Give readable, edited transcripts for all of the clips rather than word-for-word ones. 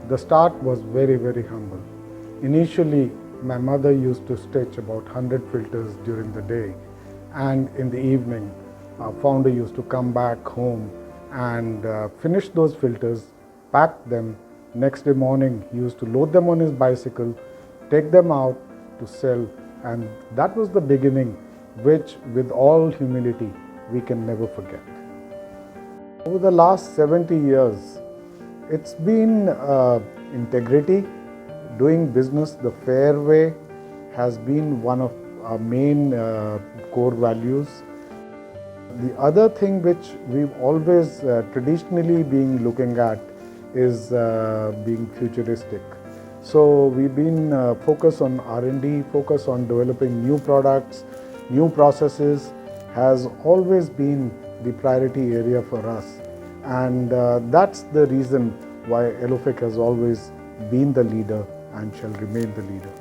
The start was very humble. Initially, my mother used to stitch about 100 filters during the day, and in the evening, our founder used to come back home and finish those filters, pack them. Next day morning, he used to load them on his bicycle, take them out to sell, and that was the beginning, which with all humility, we can never forget. Over the last 70 years, it's been integrity. Doing business the fair way has been one of our main core values. The other thing which we've always traditionally been looking at is being futuristic. So we've been focused on R&D, focused on developing new products, new processes has always been the priority area for us. And that's the reason why Elofix has always been the leader and shall remain the leader.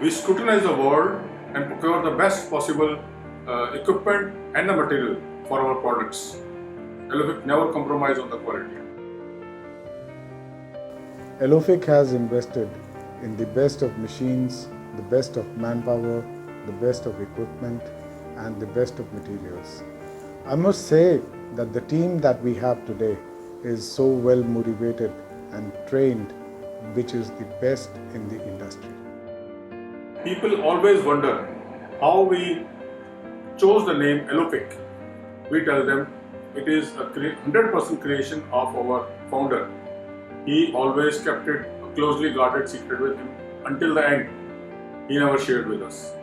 We scrutinize the world and procure the best possible equipment and the material for our products. Elofix never compromise on the quality. Elofix has invested in the best of machines, the best of manpower, the best of equipment, and the best of materials. I must say that the team that we have today is so well motivated and trained, which is the best in the industry. People always wonder how we chose the name Elofix. We tell them it is a 100% creation of our founder. He always kept it a closely guarded secret with him until the end. He never shared with us.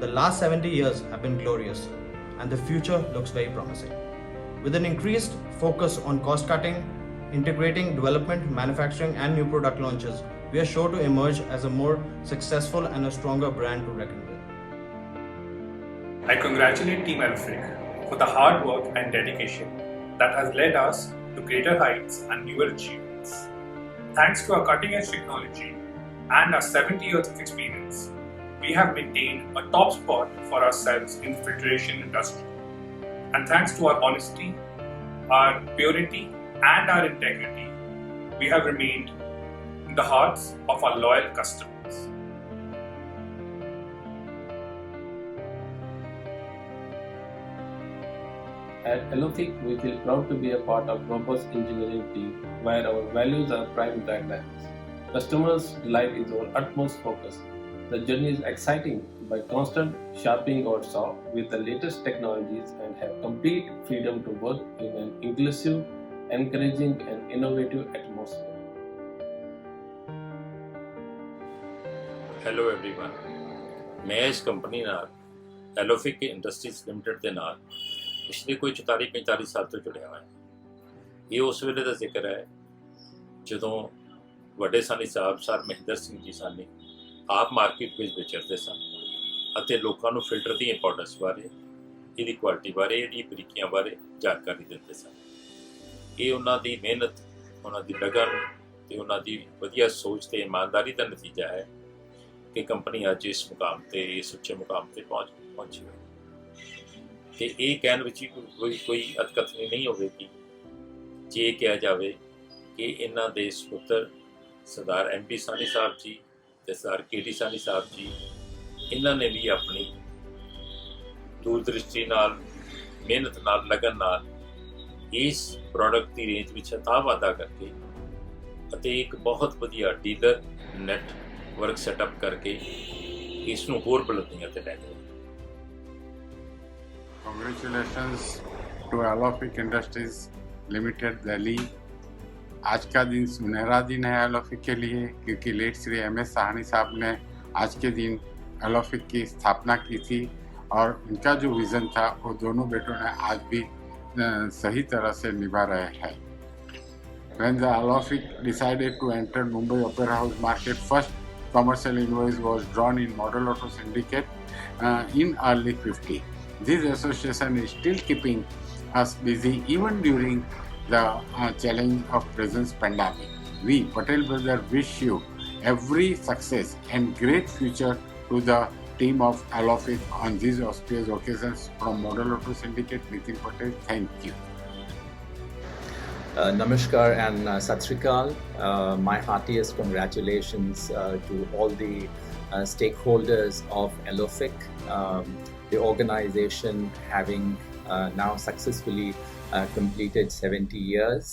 The last 70 years have been glorious. and the future looks very promising. With an increased focus on cost cutting, integrating development, manufacturing, and new product launches, we are sure to emerge as a more successful and a stronger brand to reckon with. I congratulate Team Elofic for the hard work and dedication that has led us to greater heights and newer achievements. Thanks to our cutting-edge technology and our 70 years of experience, we have maintained a top spot for ourselves in the filtration industry. And thanks to our honesty, our purity, and our integrity, we have remained in the hearts of our loyal customers. At Elofic, we feel proud to be a part of robust engineering team where our values are prime guidelines. Customers' delight is our utmost focus. The journey is exciting by constant sharpening our saw with the latest technologies and have complete freedom to work in an inclusive, encouraging and innovative atmosphere. Hello everyone, मैं इस company ਨਾਲ ਐਲੋਫਿਕ industries limited ਦੇ ਨਾਲ ਪਿਛਲੇ ਕੋਈ 44-45 ਸਾਲ ਤੋਂ ਜੁੜਿਆ ਹੋਇਆ। ਇਹ ਉਸ ਵੇਲੇ ਦਾ ਜ਼ਿਕਰ ਹੈ ਜਦੋਂ ਵੱਡੇ ਸਾਨੀ ਸਾਹਿਬ ਸਰ ਮਹਿੰਦਰ ਸਿੰਘ ਜੀ ਸਾਨੀ ਆਪ ਮਾਰਕੀਟ ਵਿੱਚ ਵਿਚਰਦੇ ਸਨ ਅਤੇ ਲੋਕਾਂ ਨੂੰ ਫਿਲਟਰ ਦੀ ਇੰਪੋਰਟੈਂਸ ਬਾਰੇ, ਇਹਦੀ ਕੁਆਲਿਟੀ ਬਾਰੇ, ਇਹਦੀ ਬਰੀਕੀਆਂ ਬਾਰੇ ਜਾਣਕਾਰੀ ਦਿੰਦੇ ਸਨ। ਇਹ ਉਹਨਾਂ ਦੀ ਮਿਹਨਤ, ਉਹਨਾਂ ਦੀ ਲਗਨ ਅਤੇ ਉਹਨਾਂ ਦੀ ਵਧੀਆ ਸੋਚ ਅਤੇ ਇਮਾਨਦਾਰੀ ਦਾ ਨਤੀਜਾ ਹੈ ਕਿ ਕੰਪਨੀ ਅੱਜ ਇਸ ਮੁਕਾਮ 'ਤੇ, ਇਸ ਉੱਚੇ ਮੁਕਾਮ 'ਤੇ ਪਹੁੰਚੀ ਹੋਈ। ਅਤੇ ਇਹ ਕਹਿਣ ਵਿੱਚ ਕੋਈ ਅਤਕਥਨੀ ਨਹੀਂ ਹੋਵੇਗੀ ਜੇ ਇਹ ਕਿਹਾ ਜਾਵੇ ਕਿ ਇਹਨਾਂ ਦੇ ਸਪੁੱਤਰ ਸਰਦਾਰ MP ਸਾਨੀ ਸਾਹਿਬ ਜੀ ਅਤੇ ਸਰਦਾਰ KT ਸਾਨੀ ਸਾਹਿਬ ਜੀ, ਇਹਨਾਂ ਨੇ ਵੀ ਆਪਣੀ ਦੂਰਦ੍ਰਿਸ਼ਟੀ ਨਾਲ, ਮਿਹਨਤ ਨਾਲ, ਲਗਨ ਨਾਲ ਇਸ ਪ੍ਰੋਡਕਟ ਦੀ ਰੇਂਜ ਵਿੱਚ ਅਥਾਹ ਵਾਧਾ ਕਰਕੇ ਅਤੇ ਇੱਕ ਬਹੁਤ ਵਧੀਆ ਡੀਲਰ ਨੈਟਵਰਕ ਸੈਟਅਪ ਕਰਕੇ ਇਸ ਨੂੰ ਹੋਰ ਬੁਲੰਦੀਆਂ 'ਤੇ ਲੈ ਗਏ। Congratulations to Elofic Industries Limited Delhi। आज का दिन सुनहरा दिन है एलोफिक के लिए, क्योंकि लेट श्री MS साहनी साहब ने आज के दिन एलोफिक की स्थापना की थी और उनका जो विज़न था वो दोनों बेटों ने आज भी सही तरह से निभा रहे हैं। When the Elofic decided to enter Mumbai Opera House market, first commercial invoice was drawn in Model Auto Syndicate in early 50. This association is still keeping us busy even during the challenge of present pandemic. We, Patel Brother, wish you every success and great future to the team of Elofic on these auspicious occasions. From Model Auto Syndicate, Nitin Patel, thank you. Namaskar and Sat Sri Akal. My heartiest congratulations to all the stakeholders of Elofic. The organization having now successfully completed 70 years.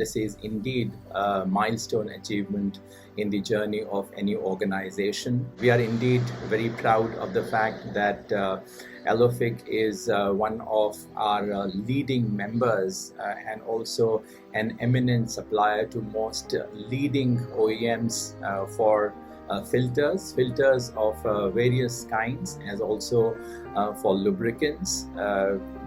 This is indeed a milestone achievement in the journey of any organization. We are indeed very proud of the fact that Elofic is one of our leading members and also an eminent supplier to most leading OEMs for filters of various kinds, as also for lubricants.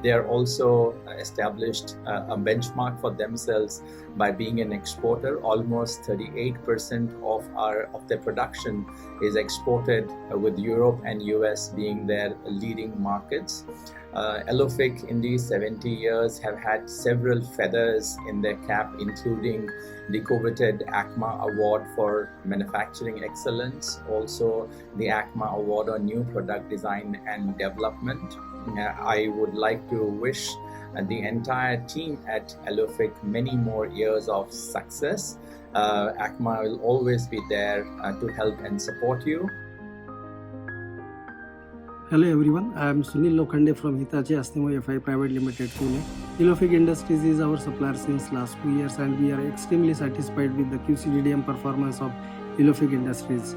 They are also established a benchmark for themselves by being an exporter. Almost 38% of their production is exported, with Europe and US being their leading markets. Elofic in these 70 years have had several feathers in their cap, including the coveted ACMA Award for Manufacturing Excellence, also the ACMA Award on New Product Design and Development. I would like to wish the entire team at Elofic many more years of success. ACMA will always be there to help and support you. Hello everyone, I am Sunil Lokhande from Hitachi Astemo FI Private Limited, Pune. Elofic Industries is our supplier since last 2 years and we are extremely satisfied with the QCDDM performance of Elofic Industries.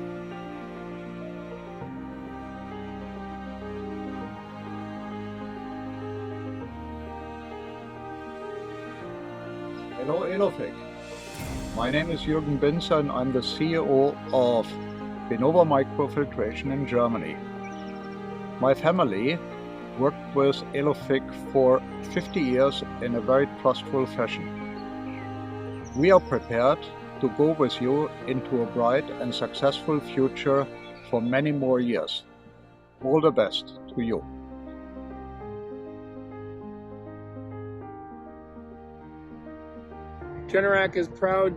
Hello Elofic. My name is Jürgen Binzer and I'm the CEO of Benova Microfiltration in Germany. My family worked with Elofic for 50 years in a very trustful fashion. We are prepared to go with you into a bright and successful future for many more years. All the best to you. Generac is proud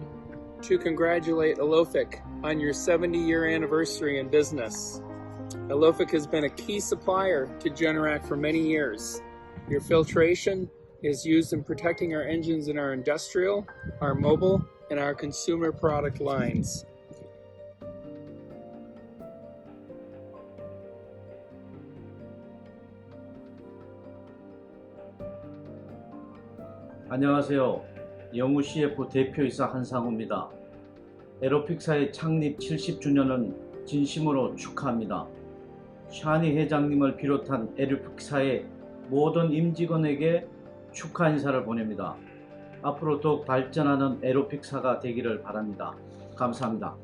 to congratulate Elofic on your 70-year anniversary in business. Elofic has been a key supplier to Generac for many years. Your filtration is used in protecting our engines in our industrial, our mobile, and our consumer product lines. 안녕하세요. 영우 CF 대표이사 한상우입니다. 에로픽사의 창립 70주년은 진심으로 축하합니다. 샤니 회장님을 비롯한 에로픽사의 모든 임직원에게 축하 인사를 보냅니다. 앞으로 더욱 발전하는 에로픽사가 되기를 바랍니다. 감사합니다.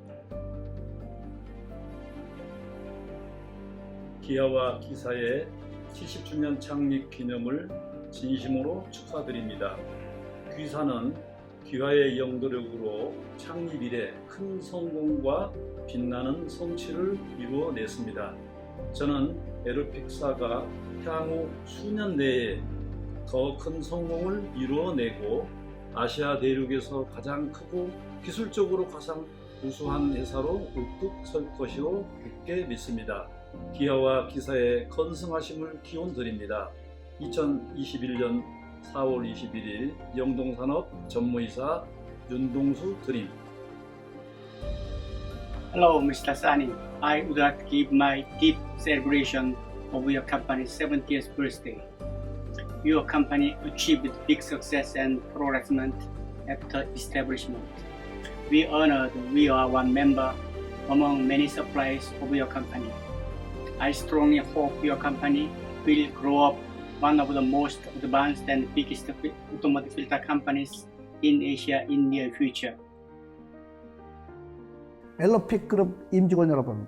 기아와 기사의 70주년 창립 기념을 진심으로 축하드립니다. 귀사는 기아의 영도력으로 창립 이래 큰 성공과 빛나는 성취를 이루어냈습니다. 저는 에로픽사가 향후 수년 내에 더 큰 성공을 이루어내고 아시아 대륙에서 가장 크고 기술적으로 가장 우수한 회사로 우뚝 설 것이로 굳게 믿습니다. 기아와 기사의 건승하심을 기원드립니다. 2021년 4월 21일 영동산업 전무이사 윤동수 드림. Hello, Mr. Sani. I would like to give my deep celebration of your company's 70th birthday. Your company achieved big success and progressment after establishment. We honored we are one member among many suppliers of your company. I strongly hope your company will grow up one of the most advanced and biggest automotive filter companies in Asia in near future. 엘로픽 그룹 임직원 여러분,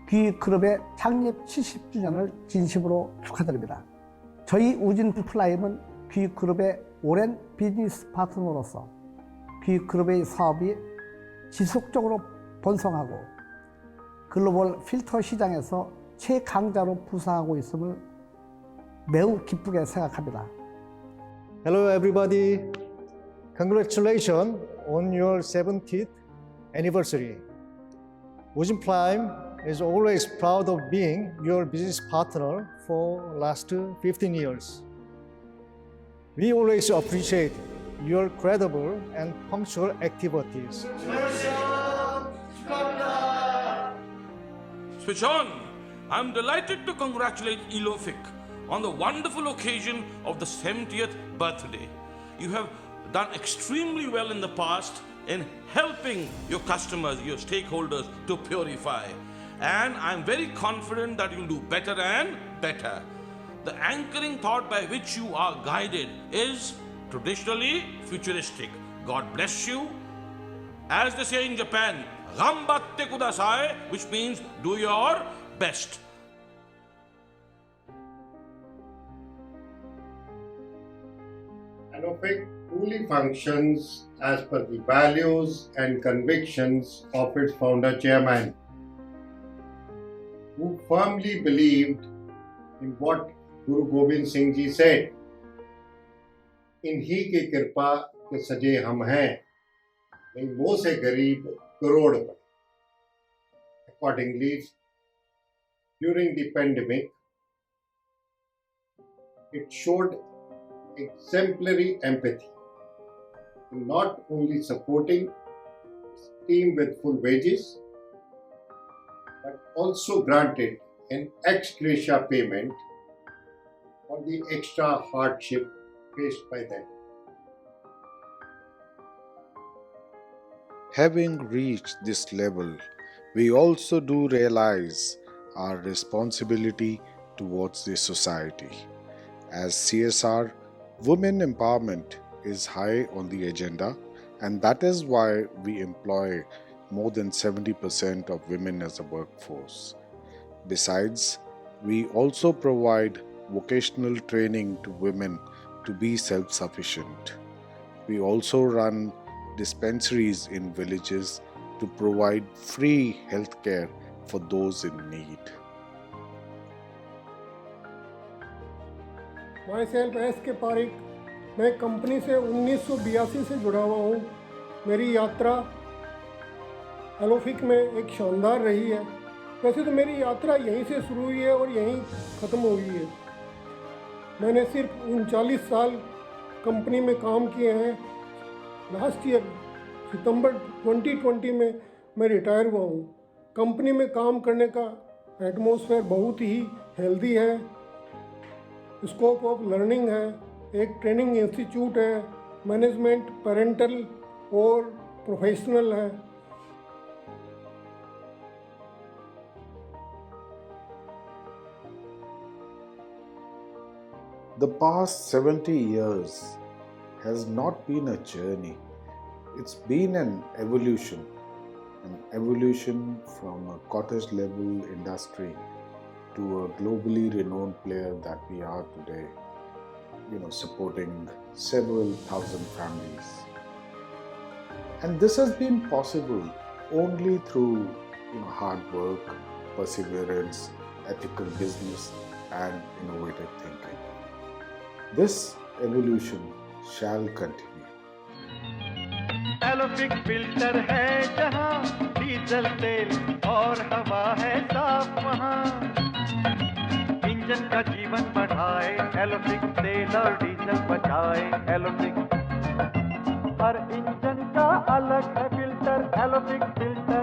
귀그룹의 창립 70주년을 진심으로 축하드립니다. 저희 우진 플라임은 귀그룹의 오랜 비즈니스 파트너로서 귀그룹의 사업이 지속적으로 번성하고 글로벌 필터 시장에서 최강자로 부상하고 있음을 매우 기쁘게 생각합니다. Hello everybody. Congratulations on your 70th anniversary. Ujin Prime is always proud of being your business partner for last 15 years. We always appreciate your credible and punctual activities. Switch on! I'm delighted to congratulate Elofic on the wonderful occasion of the 70th birthday. You have done extremely well in the past in helping your customers, your stakeholders to purify. And I'm very confident that you'll do better and better. The anchoring thought by which you are guided is traditionally futuristic. God bless you. As they say in Japan, Gambatte kudasai, which means do your best. Elofic truly functions as per the values and convictions of its founder chairman, who firmly believed in what Guru Gobind Singh Ji said, इन्हीं की कृपा के सजे हम हैं, नहीं मोह से गरीब करोड़पति. Accordingly, during the pandemic, it showed exemplary empathy in not only supporting its team with full wages, but also granted an ex gratia payment for the extra hardship faced by them. Having reached this level, we also do realize our responsibility towards the society. As CSR, women empowerment is high on the agenda, and that is why we employ more than 70% of women as a workforce. Besides, we also provide vocational training to women to be self-sufficient. We also run dispensaries in villages to provide free healthcare for those in need. Myself S.K. Parikh, मैं company से 1982 से जुड़ा हुआ हूँ। मेरी यात्रा एलोफिक में एक शानदार रही है। वैसे तो मेरी यात्रा यहीं से शुरू हुई है और यहीं ख़त्म हो गई है। मैंने सिर्फ 39 साल कंपनी में काम किए हैं। लास्ट ईयर सितंबर 2020 में मैं रिटायर हुआ हूँ। कंपनी में काम करने का एटमॉस्फेयर बहुत ही हेल्दी है, स्कोप ऑफ लर्निंग है, एक ट्रेनिंग इंस्टीट्यूट है, मैनेजमेंट पेरेंटल और प्रोफेशनल है। The past 70 years has not been a journey. It's been an evolution from a cottage level industry to a globally renowned player that we are today, supporting several thousand families. And this has been possible only through hard work, perseverance, ethical business, and innovative thinking. This evolution shall continue. एलोफिक filter है जहाँ diesel तेल और हवा है साफ वहाँ engine का जीवन बढ़ाए एलोफिक तेल और डीजल बचाए एलोफिक हर इंजन का अलग है फिल्टर एलोफिक फिल्टर